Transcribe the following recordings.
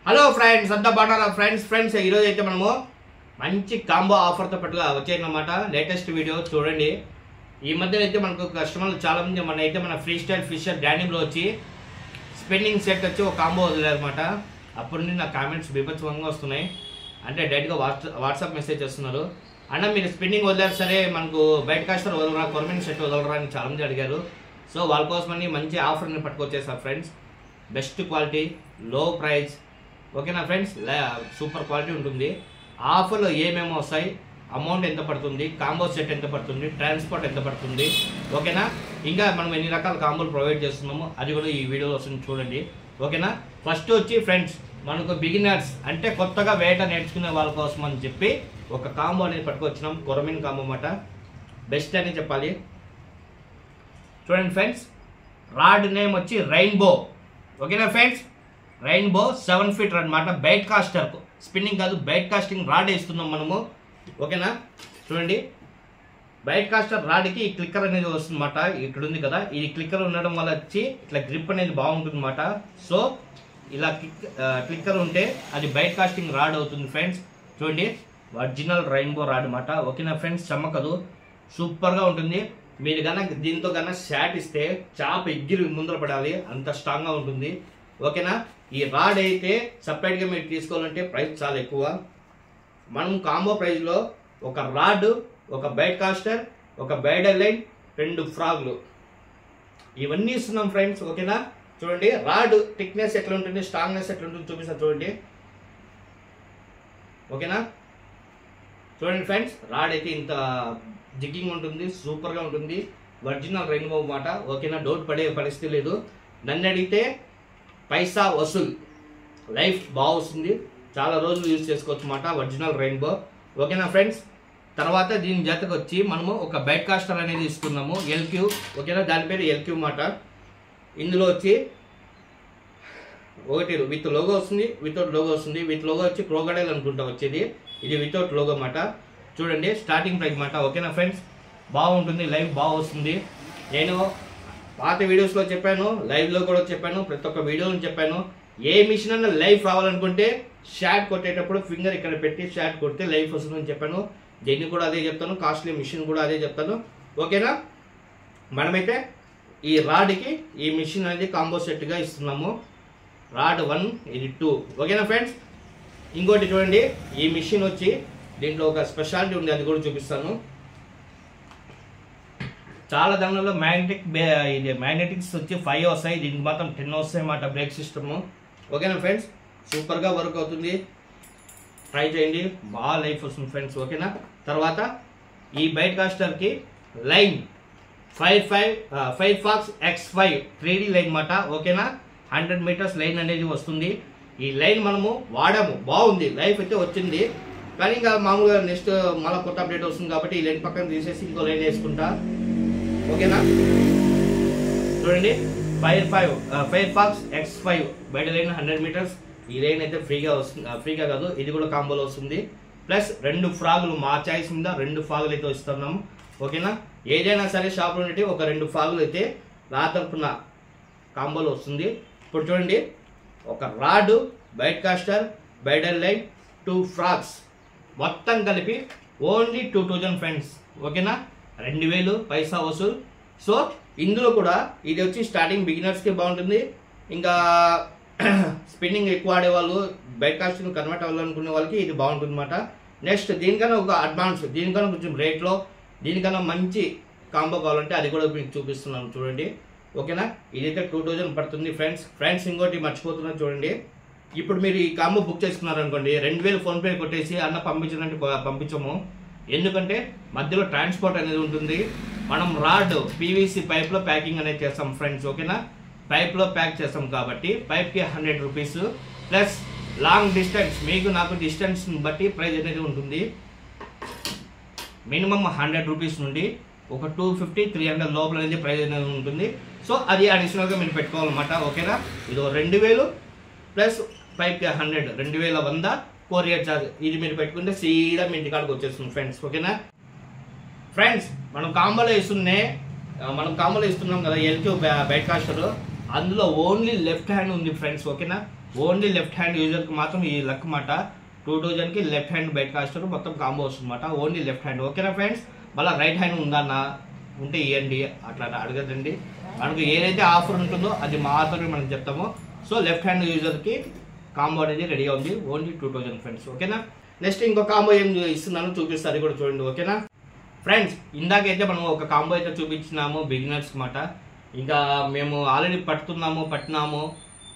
Hello friends, అంతా బాగున్నారా friends ఈరోజు అయితే మనము మంచి కాంబో ఆఫర్తో పట్టుగా వచ్చాయన్నమాట. లేటెస్ట్ వీడియో చూడండి. ఈ మధ్య అయితే మనకు కస్టమర్లు చాలా మంది మన ఫ్రీ స్టైల్ ఫిషర్ డానిమ్లో వచ్చి స్పెన్నింగ్ సెట్ వచ్చి ఒక కాంబో వదిలేదన్నమాట. అప్పటి నుండి నా కామెంట్స్ బీభత్సంగా వస్తున్నాయి. అంటే డైరెక్ట్గా వాట్సాప్ మెసేజ్ చేస్తున్నారు, అన్న మీరు స్పిన్నింగ్ వదిలేరు సరే, మనకు బయట కాస్టర్ వదలరా, కొరమిన్ సెట్ వదలరా అని చాలా మంది అడిగారు. సో వాళ్ళ కోసమని మంచి ఆఫర్ని పట్టుకొచ్చేసారు ఫ్రెండ్స్. బెస్ట్ క్వాలిటీ, లో ప్రైస్, ఓకేనా ఫ్రెండ్స్. సూపర్ క్వాలిటీ ఉంటుంది. ఆఫర్లో ఏమేమో వస్తాయి, అమౌంట్ ఎంత పడుతుంది, కాంబో సెట్ ఎంత పడుతుంది, ట్రాన్స్పోర్ట్ ఎంత పడుతుంది, ఓకేనా. ఇంకా మనం ఎన్ని రకాల కాంబోలు ప్రొవైడ్ చేస్తున్నామో అది కూడా ఈ వీడియోలో వస్తుంది చూడండి, ఓకేనా. ఫస్ట్ వచ్చి ఫ్రెండ్స్, మనకు బిగినర్స్ అంటే కొత్తగా వేట నేర్చుకునే వాళ్ళ కోసం అని చెప్పి ఒక కాంబో అనేది పట్టుకొచ్చినాం. కొరమిన్ కాంబో అన్నమాట. బెస్ట్ అని చెప్పాలి. చూడండి ఫ్రెండ్స్, రాడ్ నేమ్ వచ్చి రెయిన్బో, ఓకేనా ఫ్రెండ్స్. రెయిన్బో 7 ఫీట్ అనమాట. బైట్ కాస్టర్, స్పిన్నింగ్ కాదు, బైట్ కాస్టింగ్ రాడ్ వేస్తున్నాం మనము, ఓకేనా. చూడండి, బైట్ కాస్టర్ రాడ్కి ఈ క్లిక్కర్ అనేది వస్తుందన్నమాట. ఇక్కడ ఉంది కదా, ఈ క్లిక్కర్ ఉండడం వల్ల వచ్చి ఇట్లా గ్రిప్ అనేది బాగుంటుంది అన్నమాట. సో ఇలా క్లిక్కర్ ఉంటే అది బైట్ కాస్టింగ్ రాడ్ అవుతుంది ఫ్రెండ్స్. చూడండి, ఒరిజినల్ రెయిన్బో రాడ్ అన్నమాట, ఓకేనా ఫ్రెండ్స్. చమ్మకదు, సూపర్గా ఉంటుంది. మీరు కనుక దీంతో కన్నా షాట్ ఇస్తే చాప ఎగ్గిరి ముందర పడాలి, అంత స్ట్రాంగ్గా ఉంటుంది, ఓకేనా. ఈ రాడ్ అయితే సపరేట్గా మీరు తీసుకోవాలంటే ప్రైస్ చాలా ఎక్కువ. మనం కాంబో ప్రైస్లో ఒక రాడ్, ఒక బైట్ కాస్టర్, ఒక బైడల్ లైన్, 2 ఫ్రాగ్లు ఇవన్నీ ఇస్తున్నాం ఫ్రెండ్స్, ఓకేనా. చూడండి, రాడ్ థిక్నెస్ ఎట్లా ఉంటుంది, స్ట్రాంగ్నెస్ ఎట్లా ఉంటుంది చూపిస్తాను చూడండి, ఓకేనా. చూడండి ఫ్రెండ్స్, రాడ్ అయితే ఇంత జిగ్గింగ్ ఉంటుంది, సూపర్గా ఉంటుంది. ఒరిజినల్ రెయిన్బో అన్నమాట, ఓకేనా. డౌట్ పడే పరిస్థితి లేదు. నన్ను అడిగితే పైసా వసూల్, లైఫ్ బాగా వస్తుంది, చాలా రోజులు యూజ్ చేసుకోవచ్చు అన్నమాట. ఒరిజినల్ రెయిన్బో, ఓకేనా ఫ్రెండ్స్. తర్వాత దీని జతకు వచ్చి మనము ఒక బైట్ కాస్టర్ అనేది ఇస్తున్నాము, ఎల్క్యూ, ఓకేనా. దాని పేరు ఎల్క్యూ అన్నమాట. ఇందులో వచ్చి ఒకటి విత్ లోగో వస్తుంది, వితౌట్ లోగో వస్తుంది. విత్ లోగో వచ్చి క్రోకడైల్ అనుకుంటా వచ్చేది, ఇది వితౌట్ లోగో అన్నమాట. చూడండి, స్టార్టింగ్ ప్రైస్ అన్నమాట, ఓకేనా ఫ్రెండ్స్. బాగుంటుంది, లైఫ్ బాగా వస్తుంది. నేను పాత వీడియోస్లో చెప్పాను, లైవ్లో కూడా చెప్పాను, ప్రతి ఒక్క వీడియోలో చెప్పాను. ఏ మిషన్ అన్న లైఫ్ రావాలనుకుంటే షాట్ కొట్టేటప్పుడు ఫింగర్ ఇక్కడ పెట్టి షాట్ కొడితే లైఫ్ వస్తుందని చెప్పాను. దీన్ని కూడా అదే చెప్తాను, కాస్ట్లీ మిషన్ కూడా అదే చెప్తాను, ఓకేనా. మనమైతే ఈ రాడ్కి ఈ మిషన్ అనేది కాంబో సెట్గా ఇస్తున్నాము. రాడ్ 1, ఇది 2, ఓకేనా ఫ్రెండ్స్. ఇంకోటి చూడండి, ఈ మిషన్ వచ్చి దీంట్లో ఒక స్పెషాలిటీ ఉంది, అది కూడా చూపిస్తాను. చాలా దానిలో మ్యాగ్నెటిక్స్ వచ్చి 5 వస్తాయి, దీనికి మాత్రం 10 వస్తాయి అన్నమాట. బ్రేక్ సిస్టము, ఓకేనా ఫ్రెండ్స్. సూపర్గా వర్క్ అవుతుంది, ట్రై చేయండి, బాగా లైఫ్ వస్తుంది ఫ్రెండ్స్, ఓకేనా. తర్వాత ఈ బైట్ కాస్టర్కి line 5 fox X5 3D line అన్నమాట, ఓకేనా. 100 మీటర్స్ లైన్ అనేది వస్తుంది. ఈ లైన్ మనము వాడాము, బాగుంది, లైఫ్ అయితే వచ్చింది. కానీ ఇంకా మామూలుగా నెక్స్ట్ మళ్ళీ కొత్త అప్డేట్ వస్తుంది కాబట్టి ఈ లైన్ పక్కన తీసేసి ఇంకో లైన్ వేసుకుంటా, ఓకేనా. చూడండి, 5 ఫాక్స్ X5 బయట లైన్ 100 మీటర్స్. ఈ లైన్ అయితే ఫ్రీగా వస్తుంది, ఫ్రీగా కాదు, ఇది కూడా కాంబోలో వస్తుంది. ప్లస్ 2 ఫ్రాగులు, మా చాయిస్ మీద 2 ఫ్రాగులు అయితే ఇస్తున్నాము, ఓకేనా. ఏదైనా సరే షాప్లో ఉంటే ఒక 2 ఫ్రాగులు అయితే రాతరపున కాంబోలో వస్తుంది. ఇప్పుడు చూడండి, ఒక రాడ్, బైట్ కాస్టర్, బైడల్ లైన్, 2 ఫ్రాగ్స్ మొత్తం కలిపి ఓన్లీ 2000 ఫ్రెండ్స్, ఓకేనా. 2000 పైసా వసూల్. సో ఇందులో కూడా ఇది వచ్చి స్టార్టింగ్ బిగినర్స్కి బాగుంటుంది. ఇంకా స్పిన్నింగ్ ఎక్కువ ఆడేవాళ్ళు, బైట్ కాస్టింగ్ కన్వర్ట్ అవ్వాలనుకునే వాళ్ళకి ఇది బాగుంటుంది అన్నమాట. నెక్స్ట్ దీనికన్నా ఒక అడ్వాన్స్, దీనికన్నా కొంచెం రేట్లో దీనికన్నా మంచి కాంబో కావాలంటే అది కూడా మీకు చూపిస్తున్నాను చూడండి, ఓకేనా. ఇదైతే 2000 పడుతుంది ఫ్రెండ్స్. ఇంకోటి మర్చిపోతున్నా చూడండి, ఇప్పుడు మీరు ఈ కాంబో బుక్ చేసుకున్నారనుకోండి, 2000 ఫోన్పే కొట్టేసి అన్న పంపించాలంటే పంపించము. ఎందుకంటే మధ్యలో ట్రాన్స్పోర్ట్ అనేది ఉంటుంది. మనం రాడ్ PVC పైప్లో ప్యాకింగ్ అనేది చేస్తాం ఫ్రెండ్స్, ఓకేనా. పైప్లో ప్యాక్ చేస్తాం కాబట్టి పైప్కి 100 రూపీస్ ప్లస్ లాంగ్ డిస్టెన్స్, మీకు నాకు డిస్టెన్స్ని బట్టి ప్రైస్ అనేది ఉంటుంది. మినిమం 100 రూపీస్ నుండి ఒక 250-300 లోపల అనేది ప్రైస్ అనేది ఉంటుంది. సో అది అడిషనల్గా మీరు పెట్టుకోవాలన్నమాట, ఓకేనా. ఇదో 2000 ప్లస్ పైప్కి 100, 2100 కొరియర్ ఛార్జ్. ఇది మీరు పెట్టుకుంటే సీదా మీ ఇంటికాడికి వచ్చేస్తుంది ఫ్రెండ్స్, ఓకేనా. ఫ్రెండ్స్, మనం కాంబోలో ఇస్తున్నాం కదా ఎల్క్యూ బైట్ కాస్టర్, అందులో ఓన్లీ లెఫ్ట్ హ్యాండ్ ఉంది ఫ్రెండ్స్, ఓకేనా. ఓన్లీ లెఫ్ట్ హ్యాండ్ యూజర్కి మాత్రం ఈ లక్ మాట 2000కి లెఫ్ట్ హ్యాండ్ బెడ్ కాస్టర్ మొత్తం కాంబో వస్తుంది అనమాట. Only left hand. ఓకేనా ఫ్రెండ్స్. మళ్ళీ రైట్ హ్యాండ్ ఉందన్న ఉంటే ఇవ్వండి అట్లా అడగదండి. మనకు ఏదైతే ఆఫర్ ఉంటుందో అది మాత్రమే మనం చెప్తాము. సో లెఫ్ట్ హ్యాండ్ యూజర్కి కాంబో అనేది రెడీగా ఉంది. Only 2000 friends. ఓకేనా. నెక్స్ట్ ఇంకో కాంబో ఏం ఇస్తున్నానో చూపిస్తారు, అది కూడా చూడండి. ఓకేనా ఫ్రెండ్స్. ఇందాకైతే మనం ఒక కాంబో అయితే చూపించినాము బిగినర్స్ మాట. ఇంకా మేము ఆల్రెడీ పట్టినాము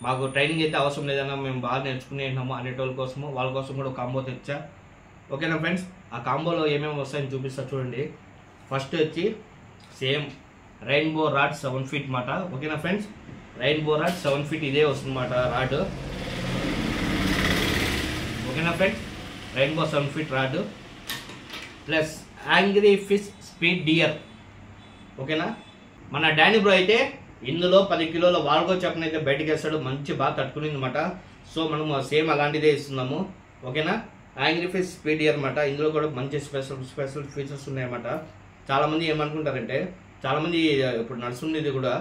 మాకు ట్రైనింగ్ అయితే అవసరం లేదన్నా, మేము బాగా నేర్చుకునేన్నాము అనేటోళ్ళ కోసము, వాళ్ళ కోసం కూడా ఒక కాంబో తెచ్చా. ఓకేనా ఫ్రెండ్స్. ఆ కాంబోలో ఏమేమి వస్తాయని చూపిస్తా చూడండి. ఫస్ట్ వచ్చి సేమ్ రెయిన్బో రాడ్ 7 ఫీట్ మాట. ఓకేనా ఫ్రెండ్స్. రెయిన్బో రాడ్ 7 ఫీట్ ఇదే వస్తుంది మాట రాడ్. ఓకేనా friends. Rainbow 7 feet rod plus angry fish speed dear. ఓకేనా. మన డానీ బ్రో అయితే ఇందులో 10 కిలోల వాల్గో చెప్పని అయితే బయటకు వేస్తాడు, మంచి బాగా తట్టుకునింది అనమాట. సో మనము సేమ్ అలాంటిదే ఇస్తున్నాము. ఓకేనా. యాంగ్రీ ఫిష్ స్పీడ్ డియర్ అనమాట. ఇందులో కూడా మంచి స్పెషల్ ఫీచర్స్ ఉన్నాయన్నమాట. చాలామంది ఏమనుకుంటారంటే, చాలామంది ఇప్పుడు నడుస్తుండేది కూడా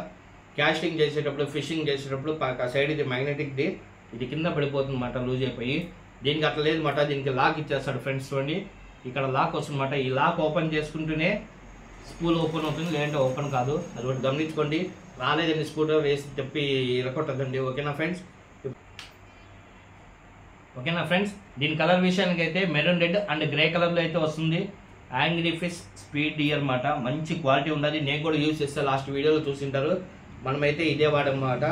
క్యాస్టింగ్ చేసేటప్పుడు ఫిషింగ్ చేసేటప్పుడు సైడ్ ఇది మ్యాగ్నెటిక్ది, ఇది కింద పడిపోతుంది అనమాట లూజ్ అయిపోయి. దీనికి అట్లా లేదు అనమాట. దీనికి లాక్ ఇచ్చేస్తాడు ఫ్రెండ్స్. చూడండి ఇక్కడ లాక్ వస్తుందన్నమాట. ఈ లాక్ ఓపెన్ చేసుకుంటూనే స్పూల్ ఓపెన్ అవుతుంది, లేదంటే ఓపెన్ కాదు. అది ఒకటి గమనించుకోండి. రాలేదండి స్కూటర్ వేసి చెప్పి ఇరకొట్టదండి. ఓకేనా ఫ్రెండ్స్. ఓకేనా ఫ్రెండ్స్. దీని కలర్ విషయానికి అయితే మెరూన్ రెడ్ అండ్ గ్రే కలర్లో అయితే వస్తుంది. యాంగ్రీ ఫిష్ స్పీడ్ డియర్ అనమాట. మంచి క్వాలిటీ ఉన్నది. నేను కూడా యూజ్ చేస్తాను, లాస్ట్ వీడియోలో చూసింటారు. మనమైతే ఇదే వాడమాట.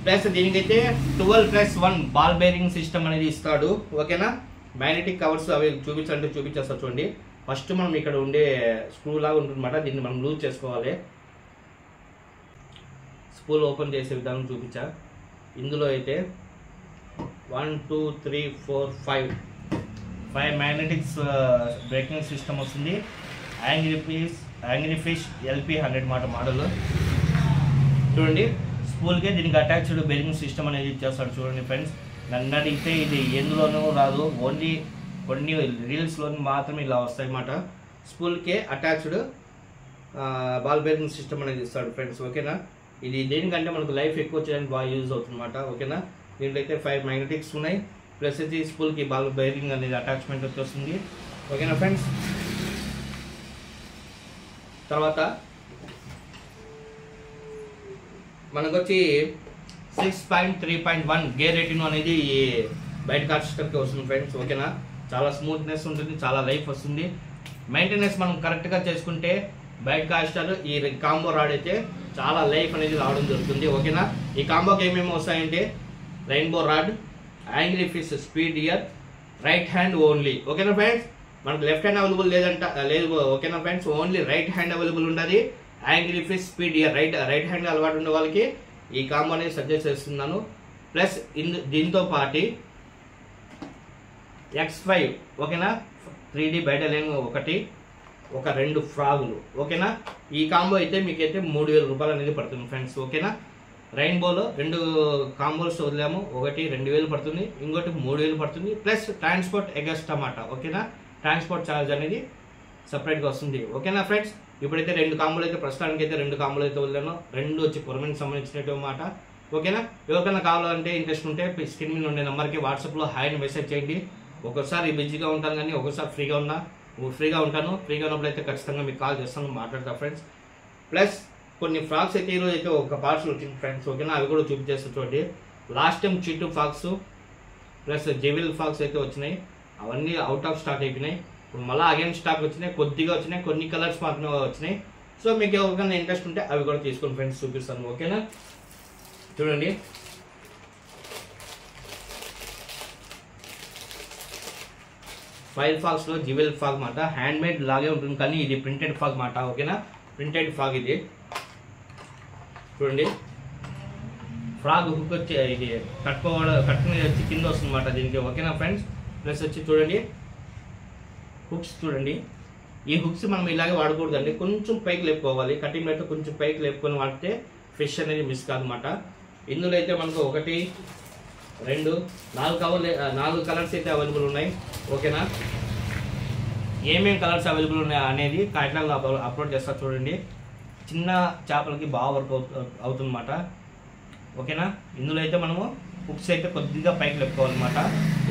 ప్లస్ దీనికైతే 12+1 బాల్ బేరింగ్ సిస్టమ్ అనేది ఇస్తాడు. ఓకేనా. మ్యాగ్నెటిక్ కవర్స్ అవి చూపించేస్తా చూడండి. ఫస్ట్ మనం ఇక్కడ ఉండే స్క్రూ లాగా ఉంటుందన్నమాట. దీన్ని మనం లూజ్ చేసుకోవాలి. స్పూల్ ఓపెన్ చేసే విధానం చూపించా. ఇందులో అయితే 1 2 3 4 5 మ్యాగ్నెటిక్స్ బ్రేకింగ్ సిస్టమ్ వస్తుంది. యాంగ్రీ ఫిష్ LP100 మాట మోడల్. చూడండి స్పూల్కే దీనికి అటాచ్డ్ బేరింగ్ సిస్టమ్ అనేది ఇచ్చేస్తాడు. చూడండి ఫ్రెండ్స్. నన్ను అడిగితే ఇది ఎందులోనూ రాదు, ఓన్లీ కొన్ని రీల్స్లోని మాత్రమే ఇలా వస్తాయి అన్నమాట. స్పూల్కే అటాచ్డ్ బాల్ బేరింగ్ సిస్టమ్ అనేది ఇస్తాడు ఫ్రెండ్స్. ఓకేనా. ఇది దేనికంటే మనకు లైఫ్ ఎక్కువ చేయడానికి బాగా యూజ్ అవుతుంది అన్నమాట. ఓకేనా. దీంట్లో అయితే 5 మ్యాగ్నెటిక్స్ ఉన్నాయి. ప్లస్ అయితే స్పూల్కి బాల్ బేరింగ్ అనేది అటాచ్మెంట్ వచ్చేస్తుంది. ఓకేనా ఫ్రెండ్స్. తర్వాత మనకు వచ్చి 6.3.1 గేర్ రేటింగ్ అనేది బయట కాస్టర్కి వస్తుంది ఫ్రెండ్స్. ఓకేనా. చాలా స్మూత్నెస్ ఉంటుంది, చాలా లైఫ్ వస్తుంది. మెయింటెనెన్స్ మనం కరెక్ట్గా చేసుకుంటే బయట కాస్టర్ ఈ కాంబో రాడ్ అయితే చాలా లైఫ్ అనేది రావడం జరుగుతుంది. ఓకేనా. ఈ కాంబోకి ఏమేమి వస్తాయంటే rainbow rod, angry fish speed dear, right hand only. ఓకేనా ఫ్రెండ్స్. మనకు లెఫ్ట్ హ్యాండ్ అవైలబుల్ లేదు. ఓకేనా friends. Only right hand available ఉండదు. Angry fish speed dear right hand అలవాటు ఉండే వాళ్ళకి ఈ కాంబో అనేది సజెస్ట్ చేస్తున్నాను. ప్లస్ దీంతో పాటు X5. ఓకేనా. 3D బయట లేని ఒక 2 ఫ్రాగులు. ఓకేనా. ఈ కాంబో అయితే మీకైతే 3000 రూపాయలు అనేది పడుతుంది ఫ్రెండ్స్. ఓకేనా. రెయిన్బోలో 2 కాంబోస్ వదిలాము. ఒకటి 2000 పడుతుంది, ఇంకోటి 3000 పడుతుంది. ప్లస్ ట్రాన్స్పోర్ట్ ఎగస్ట్రా మాట. ఓకేనా. ట్రాన్స్పోర్ట్ ఛార్జ్ అనేది సపరేట్గా వస్తుంది. ఓకేనా ఫ్రెండ్స్. ఇప్పుడైతే 2 కాంబోలు అయితే ప్రస్తుతానికి అయితే 2 కాంబోలు అయితే వదిలాను. 2 వచ్చి పురమనికి సంబంధించినట్టు మాట. ఓకేనా. ఎవరికైనా కావాలంటే ఇంట్రెస్ట్ ఉంటే స్క్రీన్ మీద ఉండే నెంబర్కి వాట్సాప్లో హాయ్ మెసేజ్ చేయండి. ఒక్కోసారి బిజీగా ఉంటాను కానీ ఒక్కోసారి ఫ్రీగా ఉంటాను. ఫ్రీగా ఉన్నప్పుడు అయితే ఖచ్చితంగా మీకు కాల్ చేస్తాను, మాట్లాడతా ఫ్రెండ్స్. ప్లస్ కొన్ని ఫ్రాక్స్ అయితే ఈరోజు అయితే ఒక పార్సల్ వచ్చింది ఫ్రెండ్స్. ఓకేనా. అవి కూడా చూపించేస్తా చూడండి. లాస్ట్ టైం చిట్టు ఫాక్స్ ప్లస్ జెవిల్ ఫాక్స్ అయితే వచ్చినాయి. అవన్నీ అవుట్ ఆఫ్ స్టాక్ అయిపోయినాయి. ఇప్పుడు మళ్ళీ అగైన్ స్టాక్ వచ్చినాయి, కొద్దిగా వచ్చినాయి, కొన్ని కలర్స్ మాత్రమే వచ్చినాయి. సో మీకు ఎవరికైనా ఇంట్రెస్ట్ ఉంటే అవి కూడా తీసుకొని ఫ్రెండ్స్ చూపిస్తాను. ఓకేనా. చూడండి ఫైర్ ఫాగ్స్లో జివెల్ ఫాగ్ మాట. హ్యాండ్ మేడ్ లాగే ఉంటుంది కానీ ఇది ప్రింటెడ్ ఫాగ్ మాట. ఓకేనా. ప్రింటెడ్ ఫాగ్ ఇది. చూడండి ఫ్రాగ్ హుక్ వచ్చి ఇది కట్టుకుని వచ్చి కింద వస్తుంది అన్నమాట దీనికి. ఓకేనా ఫ్రెండ్స్. ప్లస్ వచ్చి చూడండి హుక్స్. చూడండి ఈ హుక్స్ మనం ఇలాగే వాడకూడదండి, కొంచెం పైకి లేపుకోవాలి. కటింగ్ అయితే కొంచెం పైకి లేపుకొని వాడితే ఫిష్ అనేది మిస్ కాదన్నమాట. ఇందులో అయితే మనకు 1 2 4 కలర్స్ అయితే అవైలబుల్ ఉన్నాయి. ఓకేనా. ఏమేమి కలర్స్ అవైలబుల్ ఉన్నాయి అనేది కాట్లాగ్లో అప్లోడ్ చేస్తా చూడండి. చిన్న చేపలకి బాగా వర్క్ అవుతుందన్నమాట. ఓకేనా. ఇందులో అయితే మనము హుక్స్ అయితే కొద్దిగా పైకి లేపుకోవాలన్నమాట.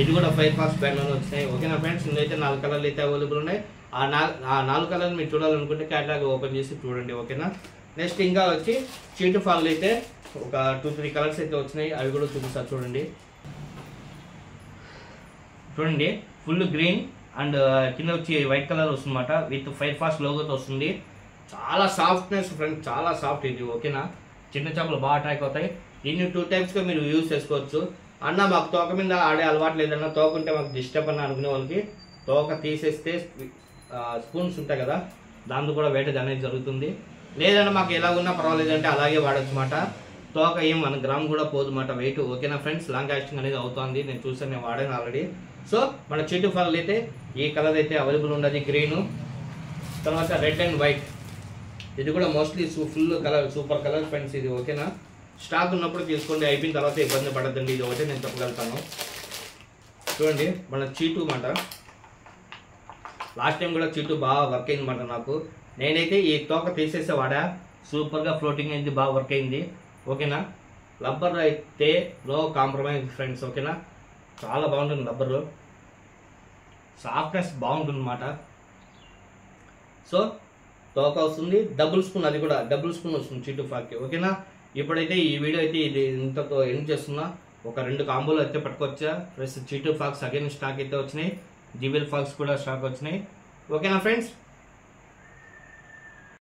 ఇది కూడా ఫైర్ ఫాక్స్ బ్రాండ్లోనే వచ్చినాయి. ఓకేనా ఫ్రెండ్స్, ఇందులో 4 కలర్లు అయితే అవైలబుల్ ఉన్నాయి. ఆ 4 కలర్లు మీరు చూడాలనుకుంటే క్యాటలాగ్ ఓపెన్ చేసి చూడండి. ఓకేనా, నెక్స్ట్ ఇంకా వచ్చి చీటు ఫాల్ అయితే ఒక 2-3 కలర్స్ అయితే వచ్చినాయి. అవి కూడా చూపిస్తారు చూడండి. చూడండి, ఫుల్ గ్రీన్ అండ్ కింద వచ్చి వైట్ కలర్ వస్తుందన్నమాట. విత్ ఫైర్ ఫాస్ట్ లోగోతో వస్తుంది. చాలా సాఫ్ట్నెస్ ఫ్రెండ్స్, చాలా సాఫ్ట్ ఇది. ఓకేనా, చిన్న చేపలు బాగా అటాక్ అవుతాయి. దీన్ని 2 టైప్స్గా మీరు యూజ్ చేసుకోవచ్చు. అన్న మాకు తోక మీద ఆడే అలవాటు లేదన్న, తోక ఉంటే మాకు డిస్టర్బ్ అన్న అనుకునే వాళ్ళకి తోక తీసేస్తే స్పూన్స్ ఉంటాయి కదా, దాంతో కూడా వేటది అనేది జరుగుతుంది. లేదన్నా మాకు ఎలాగున్నా పర్వాలేదు అంటే అలాగే వాడచ్చు అన్నమాట. తోక ఏం 1 గ్రామ్ కూడా పోదు అన్నమాట వెయిట్. ఓకేనా ఫ్రెండ్స్, లాంగ్ యాక్టింగ్ అనేది అవుతుంది. నేను చూసాను, నేను వాడాను ఆల్రెడీ. సో మన చీటు ఫాల్ అయితే ఈ కలర్ అయితే అవైలబుల్ ఉండదు, గ్రీను. తర్వాత రెడ్ అండ్ వైట్, ఇది కూడా mostly full colour, super colour friends ఇది. ఓకేనా, స్టాక్ ఉన్నప్పుడు తీసుకోండి, అయిపోయిన తర్వాత ఇబ్బంది పడద్దండి. ఇది ఒకటే నేను చెప్పగలుగుతాను. చూడండి మన చీటు మాట, లాస్ట్ టైం కూడా చీటు బాగా వర్క్ అయింది మాట నాకు. నేనైతే ఈ తోక తీసేసే వాడా, సూపర్గా ఫ్లోటింగ్ అయింది, బాగా వర్క్ అయింది. ఓకేనా, రబ్బర్ అయితే నో కాంప్రమైజ్ ఫ్రెండ్స్. ఓకేనా, చాలా బాగుంటుంది రబ్బర్, సాఫ్ట్నెస్ బాగుంటుంది అన్నమాట. సో తోక వస్తుంది, డబుల్ స్పూన్, అది కూడా డబుల్ స్పూన్ వస్తుంది చీటు ఫాల్కి. ఓకేనా, ఇప్పుడైతే ఈ వీడియో అయితే ఇది ఇంతతో ఎండ్ చేస్తున్నా. ఒక 2 కాంబోలు అయితే పట్టుకొచ్చా. ప్లస్ చీటు ఫాక్స్ అగైన్ స్టాక్ అయితే వచ్చినాయి, జీబీఎల్ ఫాక్స్ కూడా స్టాక్ వచ్చినాయి. ఓకేనా ఫ్రెండ్స్.